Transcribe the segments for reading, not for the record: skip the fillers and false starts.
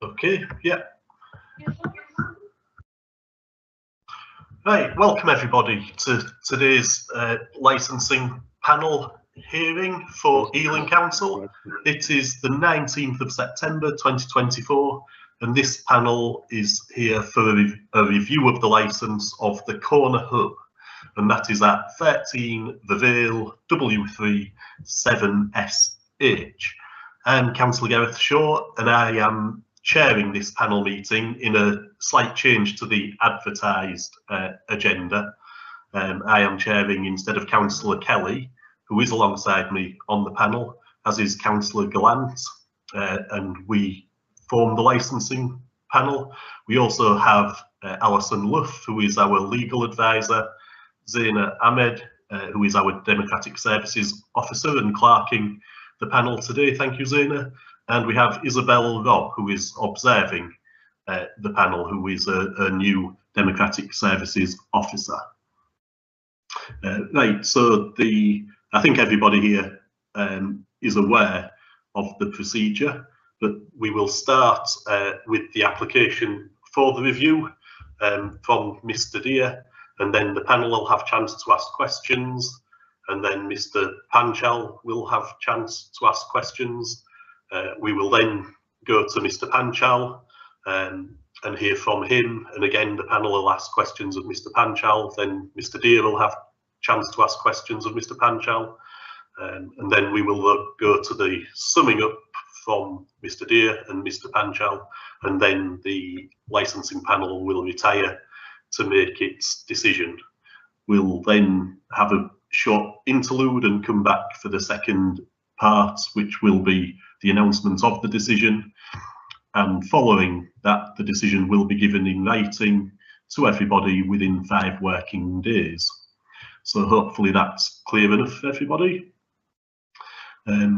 Okay, yeah. Right, welcome everybody to today's licensing panel hearing for Ealing Council. It is the 19th of September 2024 and this panel is here for a review of the licence of the Corner Hub, and that is at 13 The Vale W3 7SH. I'm Councillor Gareth Shaw and I am chairing this panel meeting in a slight change to the advertised agenda. I am chairing instead of Councillor Kelly, who is alongside me on the panel, as is Councillor Gallant, and we form the licensing panel. We also have Alison Luff, who is our legal advisor, Zaina Ahmed, who is our Democratic Services Officer and clerking the panel today. Thank you, Zaina. And we have Isabel Robb, who is observing the panel, who is a new Democratic Services Officer. Right, so I think everybody here is aware of the procedure, but we will start with the application for the review from Mr. Dear, and then the panel will have a chance to ask questions, and then Mr. Panchal will have a chance to ask questions. We will then go to Mr. Panchal and hear from him, and again the panel will ask questions of Mr. Panchal. Then Mr. Dear will have a chance to ask questions of Mr. Panchal, and then we will go to the summing up from Mr. Dear and Mr. Panchal, and then the licensing panel will retire to make its decision. We'll then have a short interlude and come back for the second part, which will be the announcement of the decision, and following that the decision will be given in writing to everybody within 5 working days. So hopefully that's clear enough for everybody.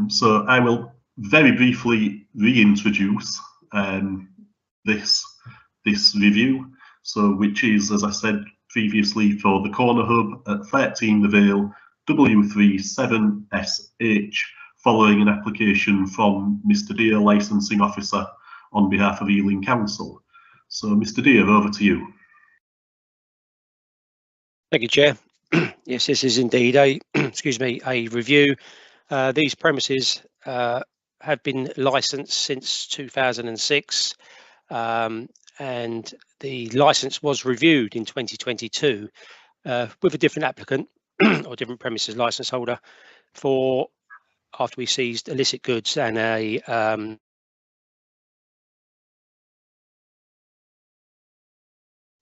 So I will very briefly reintroduce this review, so which is, as I said previously, for the Corner Hub at 13 The Vale W3 7SH, following an application from Mr. Dear, Licensing Officer, on behalf of Ealing Council. So Mr. Dear, over to you. Thank you, Chair. Yes, this is indeed a a review. These premises have been licensed since 2006, and the license was reviewed in 2022 with a different applicant or different premises license holder for after we seized illicit goods and a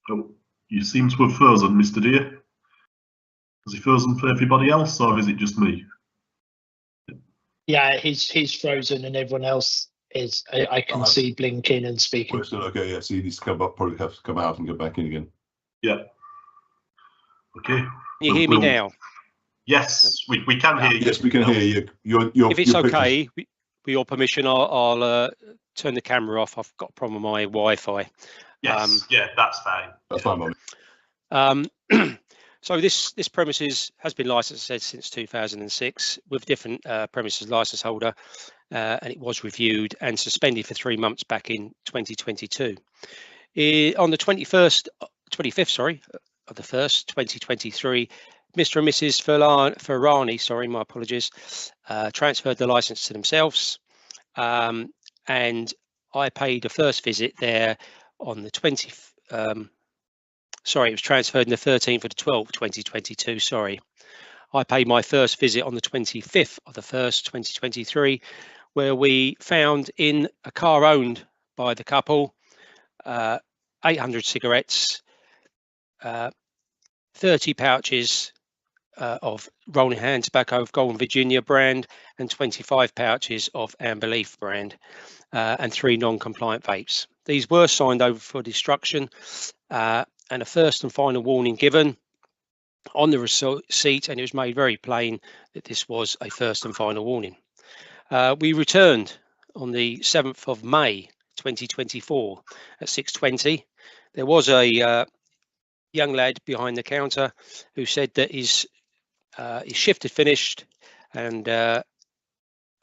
Oh, you seem to have frozen, Mr. Dear. Has he frozen for everybody else, or is it just me? Yeah, he's frozen, and everyone else is. I can see blinking and speaking. Okay, yeah, so he needs to come up, probably have to come out and go back in again. Yeah. Okay. Can you hear me now? Yes, we can hear you. Yes, we can hear you. If it's okay, with your permission, I'll turn the camera off. I've got a problem with my Wi-Fi. Yes, yeah, that's fine. That's fine, Mummy. So this premises has been licensed since 2006 with different premises license holder, and it was reviewed and suspended for 3 months back in 2022. On the 25th of the 1st, 2023, Mr. and Mrs. Farani, my apologies, transferred the license to themselves, and I paid a first visit there on the 20th. Sorry, it was transferred on the 13th of the 12th, 2022. Sorry, I paid my first visit on the 25th of the 1st, 2023, where we found in a car owned by the couple 800 cigarettes, 30 pouches of Rolling Hand tobacco of Golden Virginia brand, and 25 pouches of Amber Leaf brand, and 3 non-compliant vapes. These were signed over for destruction, and a first and final warning given on the receipt, and it was made very plain that this was a first and final warning. We returned on the 7th of May 2024 at 6:20. There was a young lad behind the counter who said that his shift had finished, and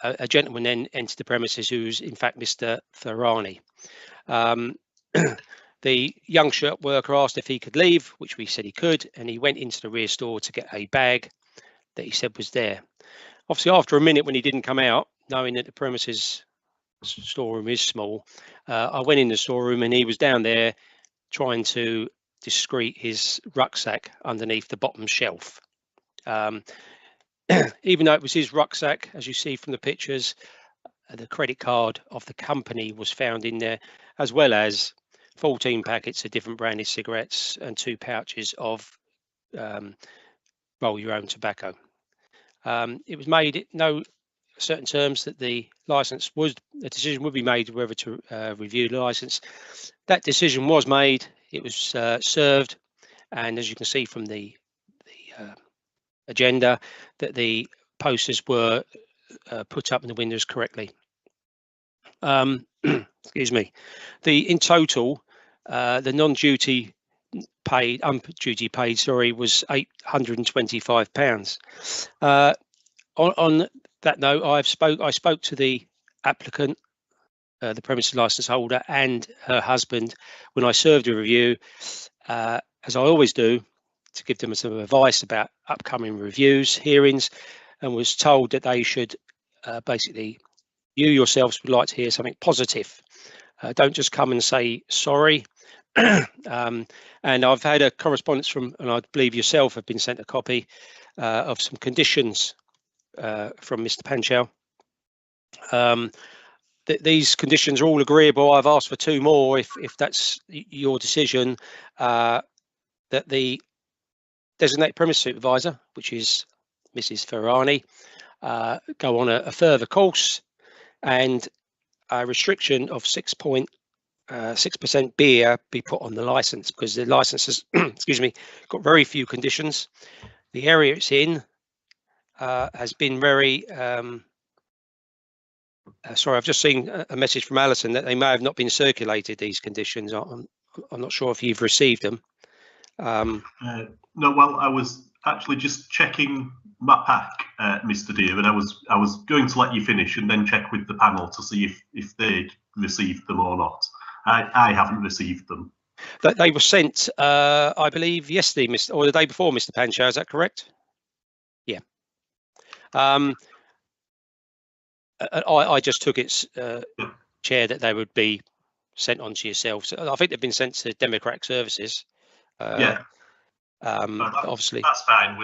a gentleman then entered the premises who's in fact Mr. Ferrani. The young shirt worker asked if he could leave, which we said he could, and he went into the rear store to get a bag that he said was there. Obviously, after a minute when he didn't come out, knowing that the premises storeroom is small, I went in the storeroom and he was down there trying to discreet his rucksack underneath the bottom shelf. Even though it was his rucksack, as you see from the pictures, the credit card of the company was found in there, as well as 14 packets of different branded cigarettes and 2 pouches of roll your own tobacco. It was made in no certain terms that the decision would be made whether to review the license. That decision was made. It was served, and as you can see from the agenda, that the posters were put up in the windows correctly. Excuse me. In total, the non-duty paid, duty paid, sorry, was £825. On that note, I spoke to the applicant, the premises license holder, and her husband when I served a review, as I always do, to give them some advice about upcoming reviews, hearings, and was told that they should basically, you yourselves would like to hear something positive. Don't just come and say sorry. And I've had a correspondence from, and I believe yourself have been sent a copy of some conditions from Mr. Panchal. These conditions are all agreeable. I've asked for 2 more if that's your decision. That the designated premise supervisor, which is Mrs. Ferrani, go on a further course, and a restriction of 6% beer be put on the license, because the license has excuse me, got very few conditions. The area it's in has been very sorry, I've just seen a message from Alison that they may have not been circulated, these conditions. I'm not sure if you've received them. No, well, I was actually just checking my pack, Mr. Deere, and I was going to let you finish and then check with the panel to see if they received them or not. I haven't received them. They were sent, I believe, yesterday, or the day before, Mr. Panchal. Is that correct? Yeah. I just took its chair that they would be sent on to yourselves. I think they've been sent to Democratic Services. Yeah. Obviously. That's fine.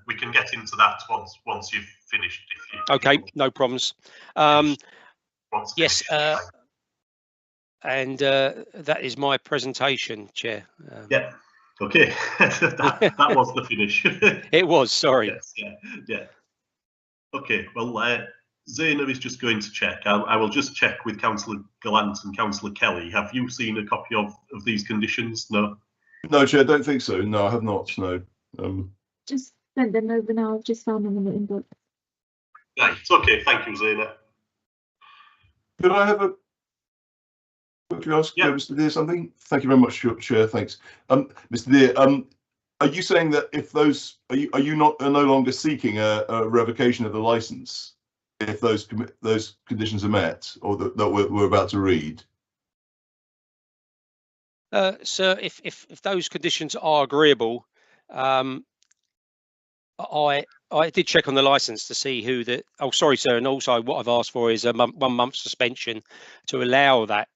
We can get into that once you've finished. Okay, no problems. Yes. And that is my presentation, Chair. Yeah. Okay. that was the finish. It was. Sorry. Yes. Yeah. Okay. Well, Zaina is just going to check. I will just check with Councillor Gallant and Councillor Kelly. Have you seen a copy of these conditions? No. No, Chair, I don't think so. No, I have not. No. Just sent them over now. I've just found them in the inbox. Right. Okay. Thank you, Zaina. Could I have quickly ask Mr. Deere something? Thank you very much, Chair. Thanks. Mr. Deere, are you saying that if those are you no longer seeking a revocation of the license if those conditions are met, or that we're about to read? Sir, if those conditions are agreeable, I did check on the license to see who the. Oh, sorry, sir. And also, what I've asked for is a 1 month suspension to allow that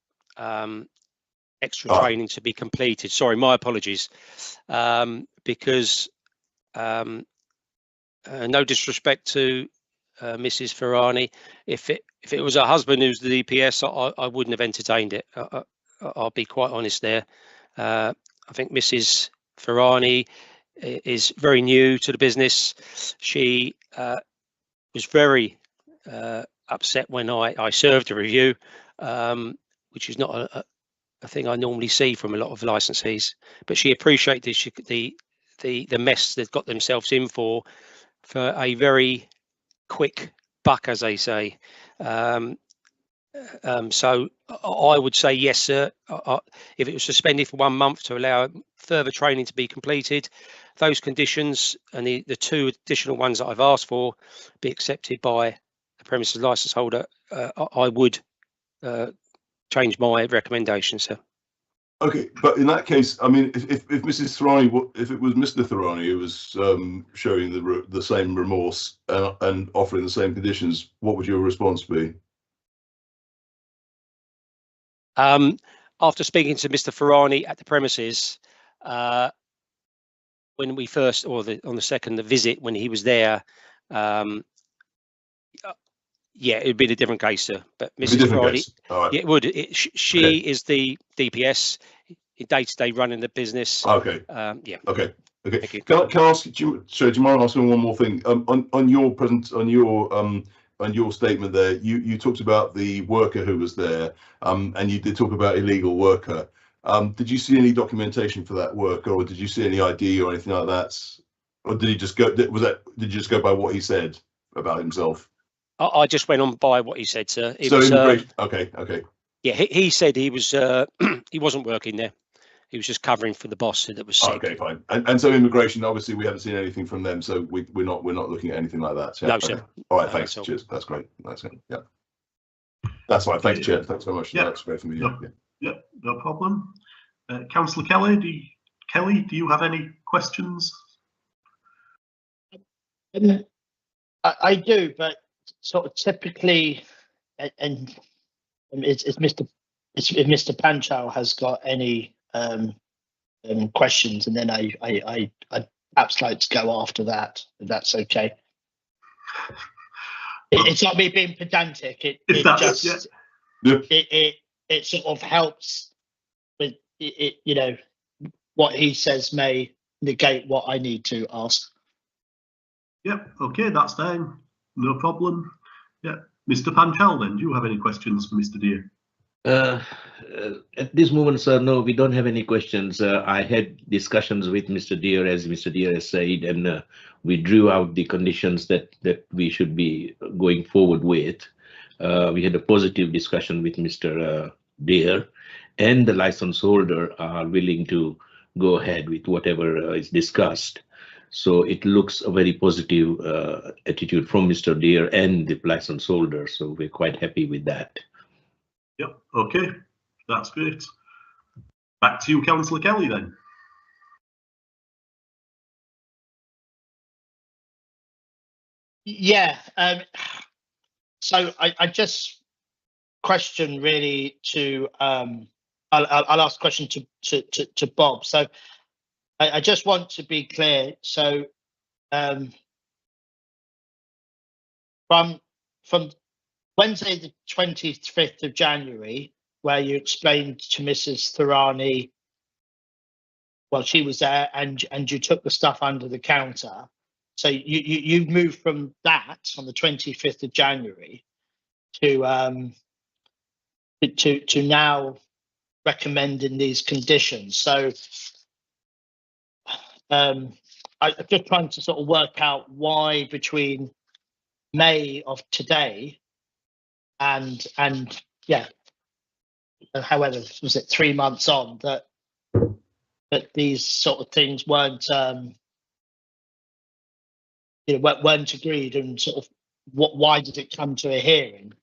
extra training to be completed. Sorry, my apologies. Because no disrespect to Mrs. Ferrani, if it was her husband who's the DPS, I wouldn't have entertained it. I'll be quite honest there. I think Mrs. Ferrani is very new to the business. She was very upset when I served a review, which is not a thing I normally see from a lot of licensees. But she appreciated the mess they've got themselves in for a very quick buck, as they say. So I would say yes, sir. If it was suspended for 1 month to allow further training to be completed, those conditions and the 2 additional ones that I've asked for be accepted by the premises licence holder, I would change my recommendation, sir. Okay, but in that case, I mean, if Mrs. Thorani, if it was Mr. Thorani who was showing the same remorse and offering the same conditions, what would your response be? After speaking to Mr. Thorani at the premises, when we first, or on the second visit when he was there, yeah, it'd be a different case, sir. But Mrs. Thorani, right. yeah, it would. She is the DPS, day-to-day running the business. Okay. Yeah. Okay. Okay. Thank you. Can I ask you? Sorry, do you mind asking one more thing? On your statement there, you talked about the worker who was there, and you did talk about illegal worker. Did you see any documentation for that worker, or did you see any ID or anything like that, or did he just go? Did you just go by what he said about himself? I just went on by what he said, sir. Okay. Yeah, he said he was he wasn't working there. He was just covering for the boss that was sick. Okay, fine. And so immigration, obviously, we haven't seen anything from them, so we're not looking at anything like that. Yeah? No, sir. All right, thanks. Cheers. That's great. That's good. Yeah. That's fine. Thanks, Chair. Thanks very much. Yeah. That's great for me. Yeah, no problem. Councillor Kelly, do you have any questions? I do, but sort of typically, and if Mr. Panchal has got any questions, and then I'd perhaps like to go after that, if that's okay. It's not me being pedantic. It sort of helps with it, you know, what he says may negate what I need to ask. Yep. Okay, that's fine. No problem. Yeah, Mr. Panchal, then, do you have any questions for Mr. Deer? At this moment, sir, no, we don't have any questions. I had discussions with Mr. Deer, as Mr. Deer has said, and we drew out the conditions that we should be going forward with. We had a positive discussion with Mr. Deer, and the license holder are willing to go ahead with whatever is discussed. So it looks a very positive attitude from Mr. Deer and the license holder. So we're quite happy with that. Yep. Okay, that's great. Back to you, Councillor Kelly, then. Yeah. So I just question really to I'll ask a question to Bob. So I just want to be clear. So from Wednesday, the 25th of January, where you explained to Mrs. Thorani, well, she was there, and you took the stuff under the counter. So you moved from that on the 25th of January to now recommending these conditions. So I'm just trying to sort of work out why between May of today and yeah, however, was it 3 months on that these sort of things weren't weren't agreed, and sort of why did it come to a hearing?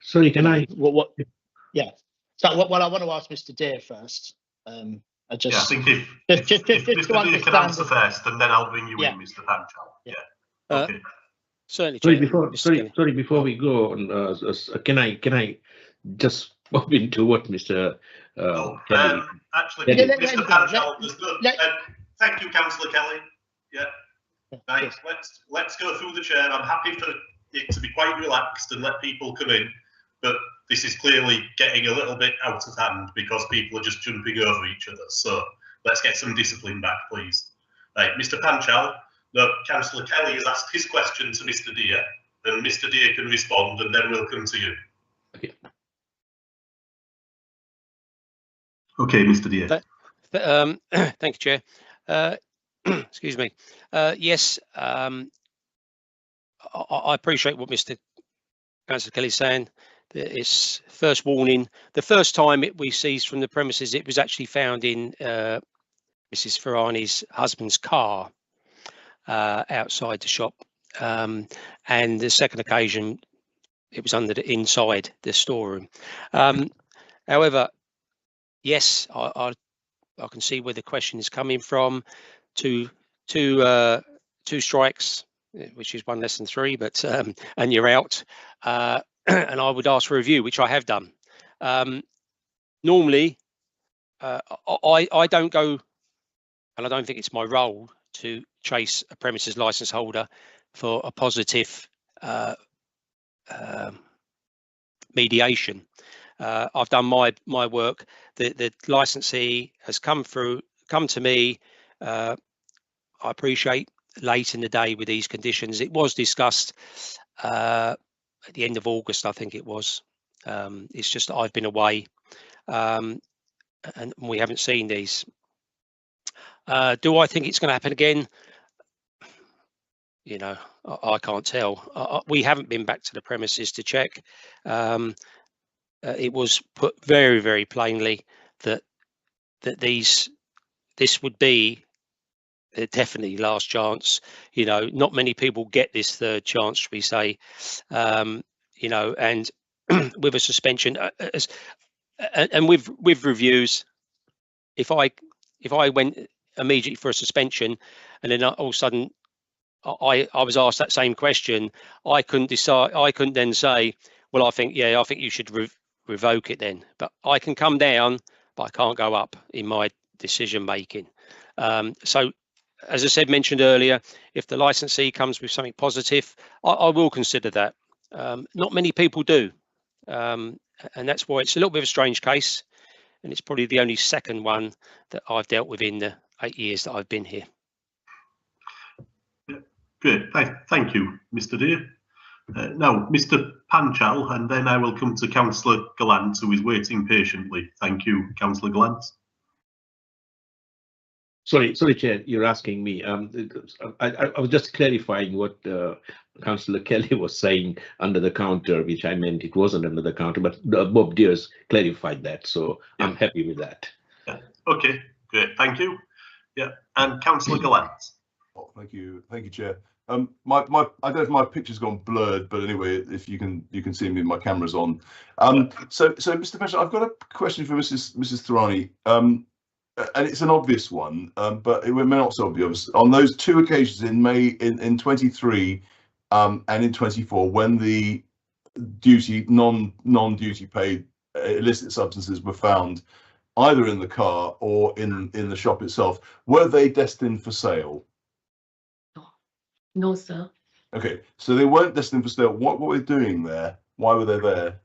Sorry, can I? What? Yeah. So what I want to ask Mr. Deer first. I just think if Mr. Deer can answer first, and then I'll bring you in, Mr. Panchal. Yeah. Okay. Certainly. Sorry, before we go on, can I just pop into what Mr. Kelly? Actually, Mr. Panchal, thank you, Councillor Kelly. Yeah. Right. Let's go through the chair. I'm happy for it to be quite relaxed and let people come in, but this is clearly getting a little bit out of hand because people are just jumping over each other. So let's get some discipline back, please. Right, Mr. Panchal. No, Councillor Kelly has asked his question to Mr. Deer, and Mr. Deer can respond, and then we'll come to you. Okay. Okay, Mr. Deer. Thank you, Chair. Excuse me. Yes, I appreciate what Mr. Councillor Kelly is saying. It's first warning. The first time we seized from the premises, it was actually found in Mrs. Thorani's husband's car outside the shop. and the second occasion it was inside the storeroom. However, yes, I can see where the question is coming from. Two strikes, which is one less than three, but and you're out. And I would ask for a review, which I have done. Normally, I don't go, and I don't think it's my role to chase a premises license holder for a positive mediation. I've done my work. The licensee has come to me. I appreciate late in the day with these conditions. It was discussed at the end of August, I think it was. It's just that I've been away and we haven't seen these. Do I think it's going to happen again? You know, I can't tell. We haven't been back to the premises to check. It was put very, very plainly that this would be definitely last chance. You know, not many people get this third chance, should we say? You know, and with a suspension, and with reviews, if I went immediately for a suspension, and then all of a sudden I was asked that same question, I couldn't decide. I couldn't then say, well, I think you should revoke it then. But I can come down, but I can't go up in my decision making. So, as I mentioned earlier, if the licensee comes with something positive, I will consider that. Not many people do, and that's why it's a little bit of a strange case, and it's probably the only second one that I've dealt with in the 8 years that I've been here. Great, thank you, Mr. Dear. Now, Mr. Panchal, and then I will come to Councillor Gallant, who is waiting patiently. Thank you, Councillor Gallant. Sorry, Chair, you're asking me. I was just clarifying what Councillor Kelly was saying under the counter, which I meant it wasn't under the counter, but Bob Dears clarified that, so yeah. I'm happy with that. Yeah. Okay, great, thank you. Yeah, and Councillor Gallant. Oh, thank you, Chair. I don't know if my picture's gone blurred, but anyway, if you can see me, my camera's on. So Mr. Panchal, I've got a question for Mrs. Thorani. And it's an obvious one, but it may not so obvious. On those two occasions in May, in 23 and in 24, when the non-duty paid illicit substances were found either in the car or in the shop itself, were they destined for sale? No, sir. Okay, so they weren't destined for sale. What were they doing there? Why were they there?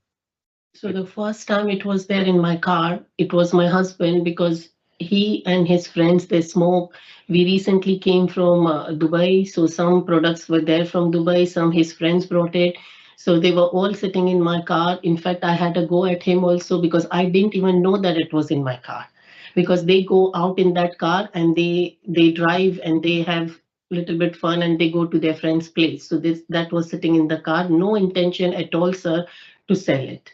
So the first time it was there in my car, it was my husband, because he and his friends, they smoke. We recently came from Dubai, so some products were there from Dubai, some his friends brought it. So they were all sitting in my car. In fact, I had to go at him also, because I didn't even know that it was in my car, because they go out in that car and they drive and they have a little bit fun and they go to their friend's place. So that was sitting in the car. No intention at all, sir, to sell it.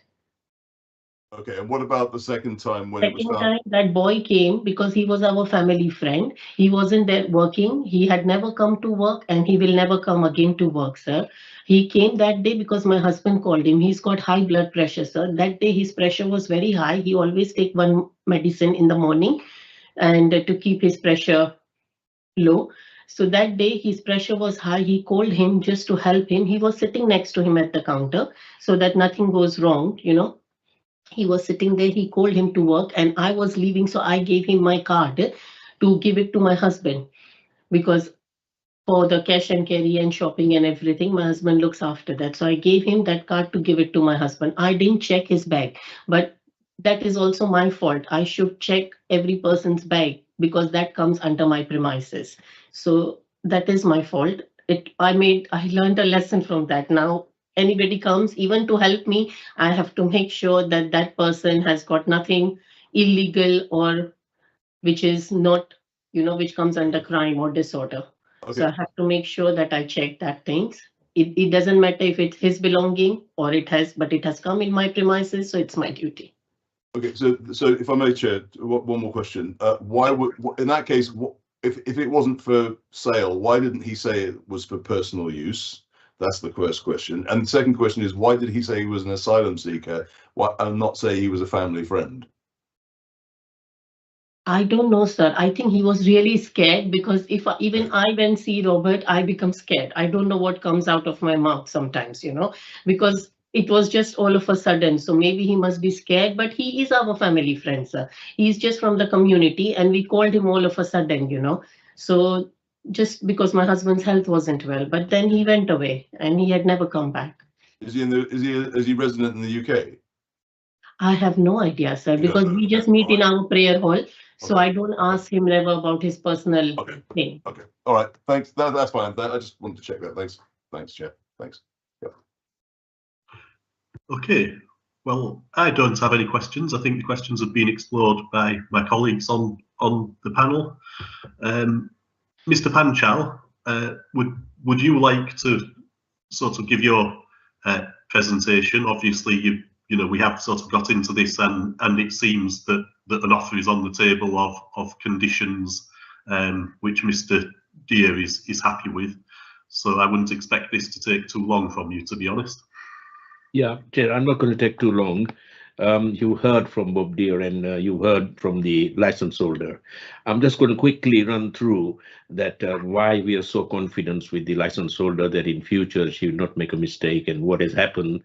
Okay, and what about the second time when it was found? Time that boy came, because he was our family friend. He wasn't there working. He had never come to work and he will never come again to work, sir. He came that day because my husband called him. He's got high blood pressure, sir. That day his pressure was very high. He always take one medicine in the morning and to keep his pressure low. So that day his pressure was high. He called him just to help him. He was sitting next to him at the counter so that nothing goes wrong, you know. He was sitting there, he called him to work and I was leaving. So I gave him my card to give it to my husband, because for the cash and carry and shopping and everything, my husband looks after that. So I gave him that card to give it to my husband. I didn't check his bag, but that is also my fault. I should check every person's bag because that comes under my premises. So that is my fault. I learned a lesson from that. Now, anybody comes, even to help me, I have to make sure that that person has got nothing illegal or which is not, you know, which comes under crime or disorder. Okay. So I have to make sure that I check that things. It doesn't matter if it's his belonging or but it has come in my premises, so it's my duty. Okay, so if I may, Chair, one more question. Why would, in that case, if it wasn't for sale, why didn't he say it was for personal use? That's the first question. And the second question is, why did he say he was an asylum seeker and not say he was a family friend? I don't know, sir. I think he was really scared, because if even I went see Robert, I become scared. I don't know what comes out of my mouth sometimes, because it was just all of a sudden. So maybe he must be scared, but he is our family friend, sir. He's just from the community, and we called him all of a sudden, So just because my husband's health wasn't well, but then he went away and he had never come back. Is he resident in the UK? I have no idea, sir, because we just meet in our prayer hall. So Okay. I don't ask him never about his personal thing. Okay. All right. Thanks. That's fine. I just wanted to check that. Thanks, Chair. Thanks. Yep. Okay. Well, I don't have any questions. I think the questions have been explored by my colleagues on the panel. Mr. Panchal, would you like to sort of give your presentation? Obviously, we have sort of got into this, and it seems that an offer is on the table of conditions which Mr. Deere is happy with. So I wouldn't expect this to take too long from you, to be honest. Yeah, Chair, I'm not going to take too long. You heard from Bob Deere and you heard from the license holder. I'm just going to quickly run through that why we are so confident with the license holder that in future she will not make a mistake, and what has happened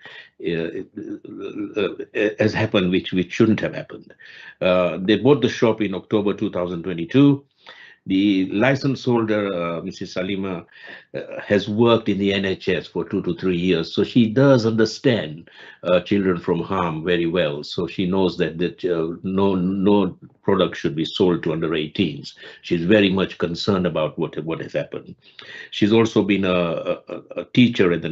which shouldn't have happened. They bought the shop in October 2022. The license holder, Mrs. Salima, has worked in the NHS for 2 to 3 years, so she does understand children from harm very well. So she knows that no product should be sold to under 18s. She's very much concerned about what has happened. She's also been a teacher at the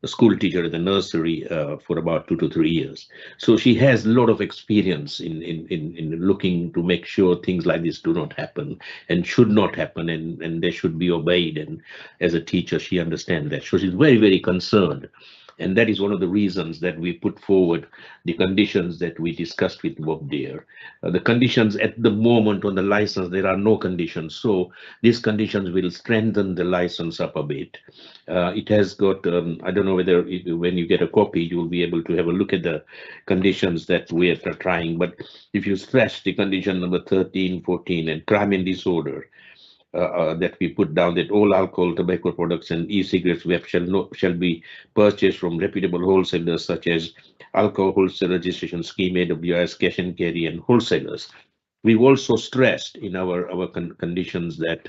a school teacher at the nursery for about 2 to 3 years. So she has a lot of experience in looking to make sure things like this do not happen and should not happen, and they should be obeyed. And as a teacher, she understands that. So she's very, very concerned. And that is one of the reasons that we put forward the conditions that we discussed with Bob Deere. The conditions at the moment on the license, there are no conditions. So these conditions will strengthen the license up a bit. It has got, I don't know whether when you get a copy, you will be able to have a look at the conditions that we are trying. But if you stress the condition number 13, 14, and crime and disorder, that we put down, that all alcohol, tobacco products, and e-cigarettes shall be purchased from reputable wholesalers such as Alcohol Wholesale Registration Scheme, AWS, Cash and Carry, and wholesalers. We've also stressed in our conditions that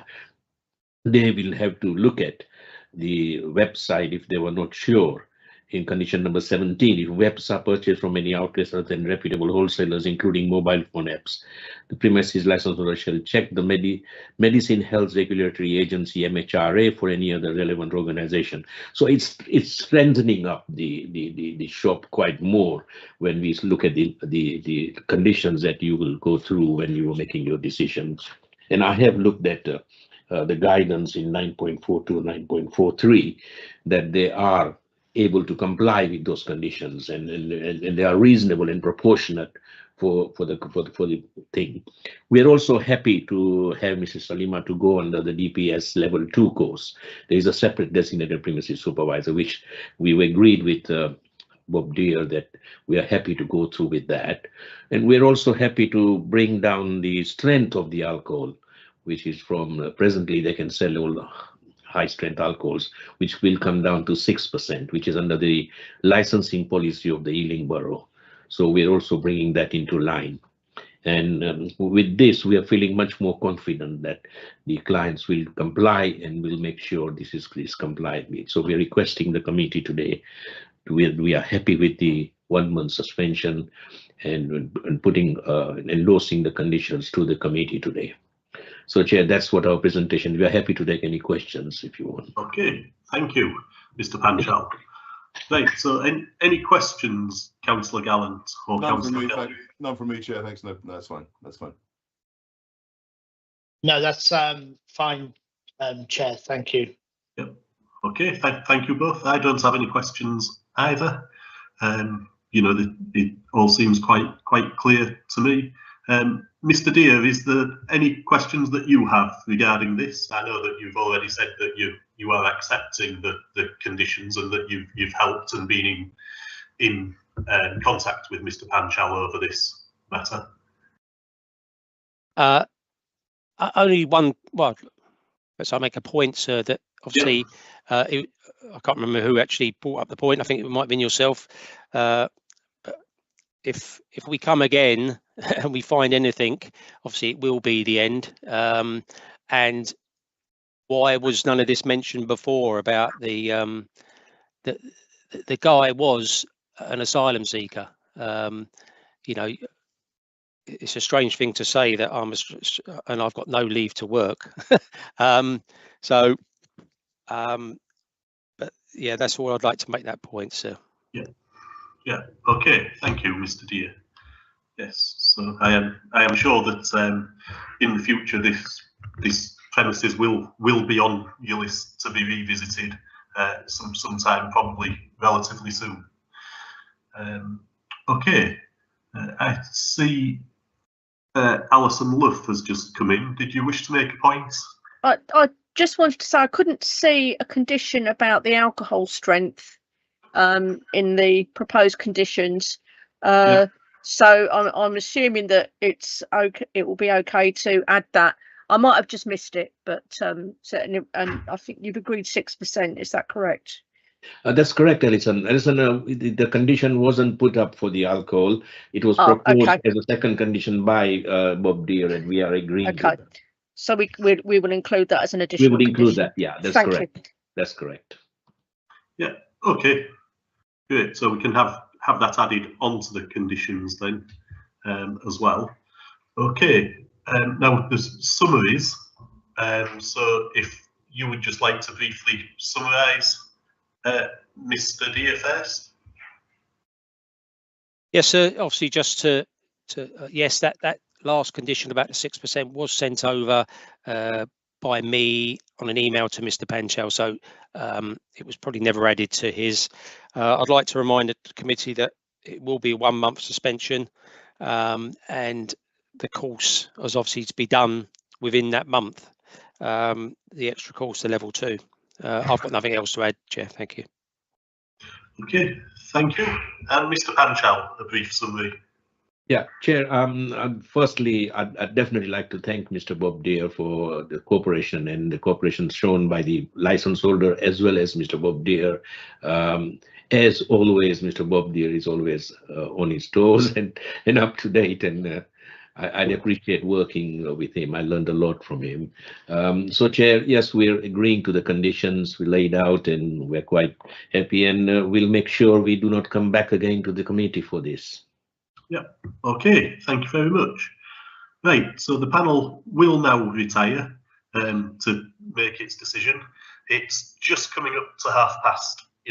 they will have to look at the website if they were not sure. In condition number 17, if webs are purchased from any outlets other than reputable wholesalers, including mobile phone apps, the premises license holder shall check the Medicine Health Regulatory Agency, MHRA, for any other relevant organization. So it's strengthening up the shop quite more when we look at the conditions that you will go through when you are making your decisions. And I have looked at the guidance in 9.42 and 9.43 that they are able to comply with those conditions, and they are reasonable and proportionate for the thing. We are also happy to have Mrs. Salima to go under the DPS level 2 course. There is a separate designated premises supervisor, which we agreed with Bob Deere that we are happy to go through with that. And we're also happy to bring down the strength of the alcohol, which is from presently they can sell all high strength alcohols, which will come down to 6%, which is under the licensing policy of the Ealing Borough. So we're also bringing that into line. And with this, we are feeling much more confident that the clients will comply and will make sure this is complied with. So we're requesting the committee today. We are happy with the 1 month suspension and putting endorsing the conditions to the committee today. So, Chair, that's what our presentation. We are happy to take any questions if you want. Okay, thank you, Mr. Panchal. Right, so any questions, Councillor Gallant or Councillor Kelly? None from me, Chair. Thanks. No, that's fine. That's fine. No, that's fine, Chair. Thank you. Yep. Okay, thank you both. I don't have any questions either. You know, it all seems quite clear to me. Mr. Dear, is there any questions that you have regarding this? I know that you've already said that you are accepting the conditions and that you've helped and been in contact with Mr. Panchal over this matter. Only one. Well, let's make a point, sir, that obviously I can't remember who actually brought up the point. I think it might have been yourself. If we come again and we find anything, obviously it will be the end. And why was none of this mentioned before about the guy was an asylum seeker? You know, it's a strange thing to say that and I've got no leave to work. But yeah, that's all I'd like to make that point, sir. Yeah. Okay. Thank you, Mr. Dear. Yes. So I am sure that in the future this premises will be on your list to be revisited sometime, probably relatively soon. Okay. I see Alison Luff has just come in. Did you wish to make a point? I just wanted to say I couldn't see a condition about the alcohol strength in the proposed conditions. So I'm assuming that it's okay. It will be okay to add that. I might have just missed it, but certainly, and I think you've agreed 6%. Is that correct? That's correct, Alison. Alison, the condition wasn't put up for the alcohol. It was proposed as a second condition by Bob Dear, and we are agreeing. Okay, so we will include that as an additional. We would include condition. that. Yeah, that's Thank correct. You. That's correct. Yeah. Okay. Great. So we can have that added onto the conditions then as well. Okay. Now there's summaries. So if you would just like to briefly summarise. Mr. Dear first. Yes, sir. Obviously, just to yes, that last condition about the 6% was sent over by me on an email to Mr. Panchal, so it was probably never added to his. I'd like to remind the committee that it will be a 1-month suspension, and the course is obviously to be done within that month. The extra course to level 2. I've got nothing else to add, Chair. Thank you. Okay, thank you. And Mr. Panchal, a brief summary. Yeah, Chair. Firstly, I'd definitely like to thank Mr. Bob Dear for the cooperation and the cooperation shown by the license holder as well as Mr. Bob Dear. As always, Mr. Bob Dear is always on his toes and up to date, and I appreciate working with him. I learned a lot from him. So, Chair, yes, we're agreeing to the conditions we laid out, and we're quite happy, and we'll make sure we do not come back again to the committee for this. Yeah. Okay. Thank you very much. Right. So the panel will now retire to make its decision. It's just coming up to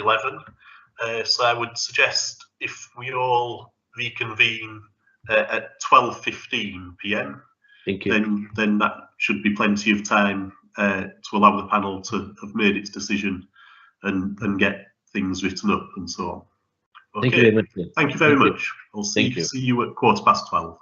11:30. So I would suggest if we all reconvene at 12:15 p.m. Thank you. Then that should be plenty of time to allow the panel to have made its decision and get things written up and so on. Okay. Thank you very much. Thank you very much. I'll see you at 12:15.